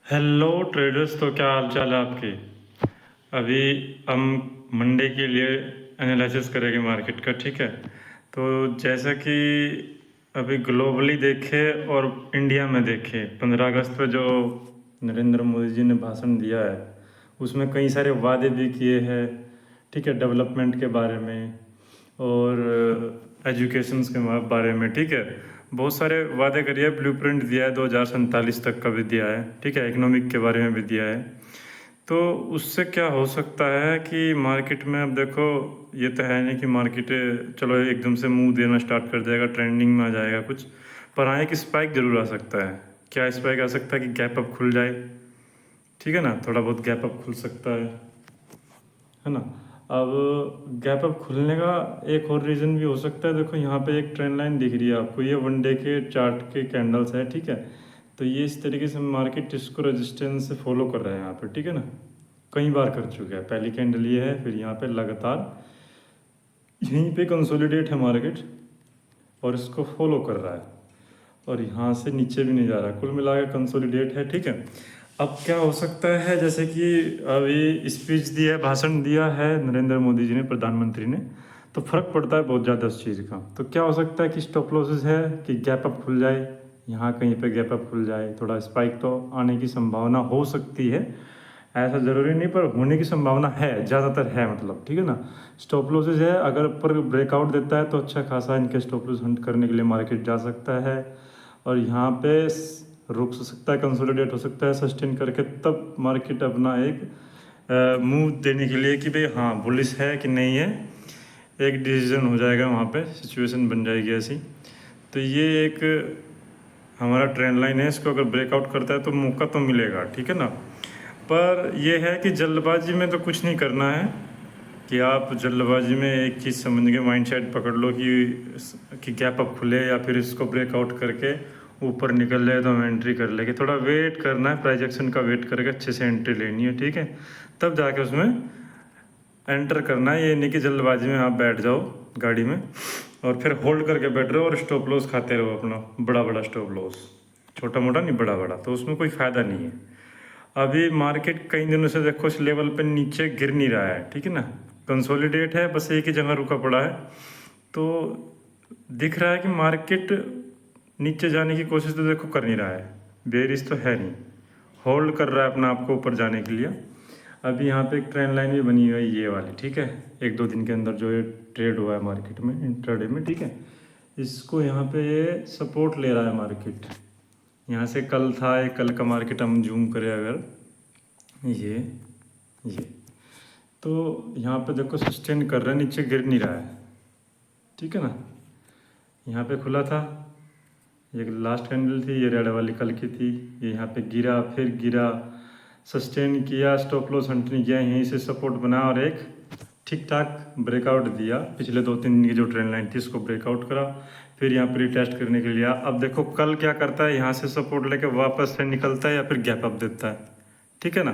Hello traders, तो क्या हाल चाल है आपके। अभी हम मंडे के लिए एनालिसिस करेंगे मार्केट का, ठीक है। तो जैसा कि अभी ग्लोबली देखे और इंडिया में देखे, 15 अगस्त पे जो नरेंद्र मोदी जी ने भाषण दिया है उसमें कई सारे वादे भी किए हैं, ठीक है, डेवलपमेंट के बारे में और एजुकेशन के बारे में, ठीक है। बहुत सारे वादे करिए, ब्लूप्रिंट दिया है 2047 तक का भी दिया है, ठीक है, इकोनॉमिक के बारे में भी दिया है। तो उससे क्या हो सकता है कि मार्केट में, अब देखो, ये तो है नहीं कि मार्केट चलो एकदम से मुंह देना स्टार्ट कर जाएगा, ट्रेंडिंग में आ जाएगा कुछ, पर हाँ एक स्पाइक जरूर आ सकता है। क्या स्पाइक आ सकता है कि गैप अप खुल जाए, ठीक है ना, थोड़ा बहुत गैप अप खुल सकता है ना। अब गैप अप खुलने का एक और रीज़न भी हो सकता है। देखो यहाँ पे एक ट्रेंड लाइन दिख रही है आपको, ये वन डे के चार्ट के कैंडल्स है, ठीक है। तो ये इस तरीके से मार्केट इसको रेजिस्टेंस से फॉलो कर रहे हैं यहाँ पे, ठीक है ना। कई बार कर चुके हैं, पहली कैंडल ये है, फिर यहाँ पे लगातार यहीं पे कंसोलिडेट है मार्केट और इसको फॉलो कर रहा है और यहाँ से नीचे भी नहीं जा रहा, कुल मिला के कंसोलिडेट है, ठीक है। अब क्या हो सकता है, जैसे कि अभी स्पीच दिया है, भाषण दिया है नरेंद्र मोदी जी ने, प्रधानमंत्री ने, तो फर्क पड़ता है बहुत ज़्यादा उस चीज़ का। तो क्या हो सकता है कि स्टॉप लॉसेस है कि गैप अप खुल जाए, यहाँ कहीं पे गैप अप खुल जाए, थोड़ा स्पाइक तो आने की संभावना हो सकती है, ऐसा ज़रूरी नहीं पर होने की संभावना है, ज़्यादातर है मतलब, ठीक है ना। स्टॉप लॉसेस है, अगर ऊपर ब्रेकआउट देता है तो अच्छा खासा इनके स्टॉप लॉस हंट करने के लिए मार्केट जा सकता है और यहाँ पे रुक सकता है, कंसोलिडेट हो सकता है सस्टेन करके, तब मार्केट अपना एक मूव देने के लिए कि भाई हाँ बुलिश है कि नहीं है, एक डिसीजन हो जाएगा, वहाँ पे सिचुएशन बन जाएगी ऐसी। तो ये एक हमारा ट्रेंड लाइन है, इसको अगर ब्रेकआउट करता है तो मौका तो मिलेगा, ठीक है ना। पर यह है कि जल्दबाजी में तो कुछ नहीं करना है कि आप जल्दबाजी में एक चीज़ समझ के माइंडसेट पकड़ लो कि गैप अप खुले या फिर इसको ब्रेकआउट करके ऊपर निकल जाए तो हम एंट्री कर लेंगे। थोड़ा वेट करना है, प्राइस एक्शन का वेट करके अच्छे से एंट्री लेनी है, ठीक है, तब जाके उसमें एंटर करना है। ये नहीं कि जल्दबाजी में आप बैठ जाओ गाड़ी में और फिर होल्ड करके बैठ रहे हो और स्टॉप लॉस खाते रहो अपना, बड़ा बड़ा स्टॉप लॉस, छोटा मोटा नहीं बड़ा बड़ा, तो उसमें कोई फ़ायदा नहीं है। अभी मार्केट कई दिनों से देखो इस लेवल पे नीचे गिर नहीं रहा है, ठीक है ना, कंसोलिडेट है, बस एक ही जगह रुका पड़ा है। तो दिख रहा है कि मार्केट नीचे जाने की कोशिश तो देखो कर नहीं रहा है, बेरिश तो है नहीं, होल्ड कर रहा है अपना आपको ऊपर जाने के लिए। अभी यहाँ पे एक ट्रेंड लाइन भी बनी हुई है ये वाली, ठीक है, एक दो दिन के अंदर जो ये ट्रेड हुआ है मार्केट में इंट्राडे में, ठीक है, इसको यहाँ पे ये सपोर्ट ले रहा है मार्केट। यहाँ से कल था, एक कल का मार्केट हम जूम करें अगर, ये तो यहाँ पे देखो सस्टेन कर रहा है, नीचे गिर नहीं रहा है, ठीक है ना। यहाँ पे खुला था, ये लास्ट कैंडल थी, ये रेड वाली कल की थी, ये यहाँ पे गिरा, फिर गिरा, सस्टेन किया, स्टॉप लॉस हंट नहीं किया, यहीं से सपोर्ट बना और एक ठीक ठाक ब्रेकआउट दिया। पिछले 2-3 दिन की जो ट्रेंड लाइन थी इसको ब्रेकआउट करा, फिर यहाँ पर टेस्ट करने के लिए। अब देखो कल क्या करता है, यहाँ से सपोर्ट लेके वापस से निकलता है या फिर गैप अप देता है, ठीक है ना।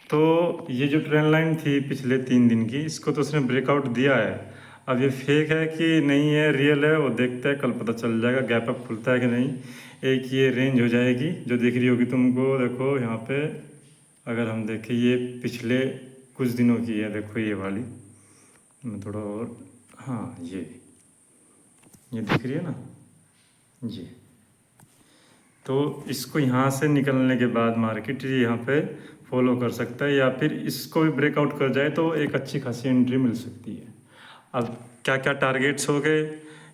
तो ये जो ट्रेंड लाइन थी पिछले 3 दिन की, इसको तो उसने ब्रेकआउट दिया है। अब ये फेक है कि नहीं है, रियल है, वो देखते हैं, कल पता चल जाएगा गैप अप खुलता है कि नहीं। एक ये रेंज हो जाएगी जो दिख रही होगी तुमको, देखो यहाँ पे अगर हम देखें, ये पिछले कुछ दिनों की है, देखो ये वाली, मैं थोड़ा और, हाँ ये दिख रही है ना, ये तो इसको यहाँ से निकलने के बाद मार्केट यहाँ पे फॉलो कर सकता है या फिर इसको भी ब्रेकआउट कर जाए तो एक अच्छी खासी एंट्री मिल सकती है। अब क्या क्या टारगेट्स हो गए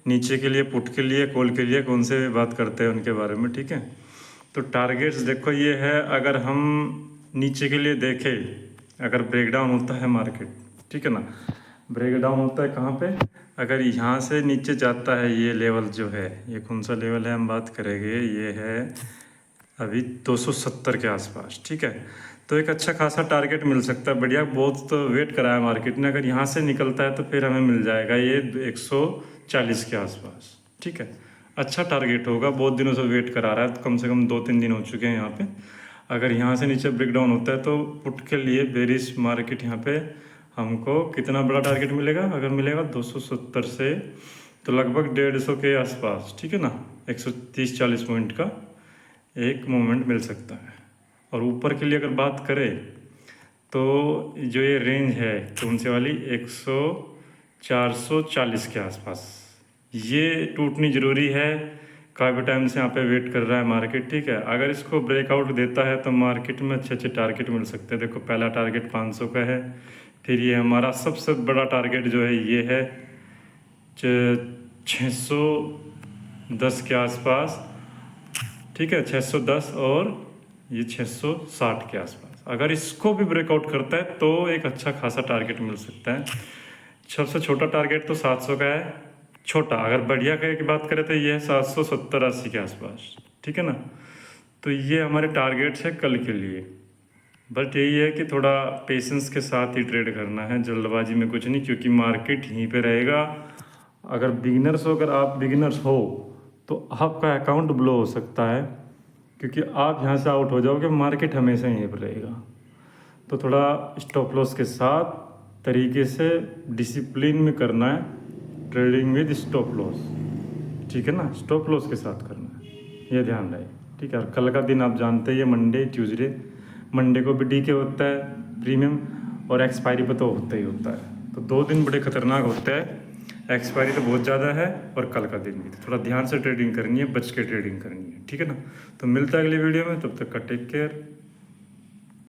नीचे के लिए, पुट के लिए, कॉल के लिए, कौन से बात करते हैं उनके बारे में, ठीक है। तो टारगेट्स देखो ये है, अगर हम नीचे के लिए देखें, अगर ब्रेकडाउन होता है मार्केट, ठीक है ना, ब्रेकडाउन होता है कहाँ पे, अगर यहाँ से नीचे जाता है, ये लेवल जो है, ये कौन सा लेवल है हम बात करेंगे, ये है अभी 270 के आसपास, ठीक है। तो एक अच्छा खासा टारगेट मिल सकता है, बढ़िया, बहुत तो वेट करा है मार्केट ने, अगर यहाँ से निकलता है तो फिर हमें मिल जाएगा ये 140 के आसपास, ठीक है, अच्छा टारगेट होगा, बहुत दिनों से वेट करा रहा है, तो कम से कम 2-3 दिन हो चुके हैं यहाँ पे। अगर यहाँ से नीचे ब्रेकडाउन होता है तो पुट के लिए बेरिश मार्केट यहाँ पे हमको कितना बड़ा टारगेट मिलेगा, अगर मिलेगा 270 से, तो लगभग 150 के आसपास, ठीक है ना, 130-140 पॉइंट का एक मूवमेंट मिल सकता है। और ऊपर के लिए अगर बात करें तो जो ये रेंज है कौन सी वाली 440 के आसपास, ये टूटनी ज़रूरी है। काफ़ी टाइम से यहाँ पे वेट कर रहा है मार्केट, ठीक है। अगर इसको ब्रेकआउट देता है तो मार्केट में अच्छे अच्छे टारगेट मिल सकते हैं। देखो पहला टारगेट 500 का है, फिर ये हमारा सबसे बड़ा टारगेट जो है ये है 610 के आसपास, ठीक है, 610 और ये 660 के आसपास। अगर इसको भी ब्रेकआउट करता है तो एक अच्छा खासा टारगेट मिल सकता है। सबसे छोटा टारगेट तो 700 का है, छोटा। अगर बढ़िया की बात करें तो ये है 770-80 के आसपास, ठीक है ना। तो ये हमारे टारगेट्स है कल के लिए। बट यही है कि थोड़ा पेशेंस के साथ ही ट्रेड करना है, जल्दबाजी में कुछ नहीं, क्योंकि मार्केट यहीं पे रहेगा। अगर आप बिगिनर्स हो तो आपका अकाउंट ब्लो हो सकता है, क्योंकि आप यहाँ से आउट हो जाओगे, मार्केट हमेशा यहीं पर रहेगा। तो थोड़ा स्टॉप लॉस के साथ तरीके से डिसिप्लिन में करना है ट्रेडिंग विद स्टॉप लॉस, ठीक है ना। स्टॉप लॉस के साथ करना है, ये ध्यान रहे, ठीक है। और कल का दिन आप जानते हैं मंडे ट्यूसडे, मंडे को भी डीके होता है प्रीमियम, और एक्सपायरी पे तो होता ही होता है। तो 2 दिन बड़े खतरनाक होते हैं, एक्सपायरी तो बहुत ज़्यादा है और कल का दिन भी। तो थोड़ा ध्यान से ट्रेडिंग करनी है, बच के ट्रेडिंग करनी है, ठीक है ना। तो मिलता है अगली वीडियो में, तब तक का टेक केयर।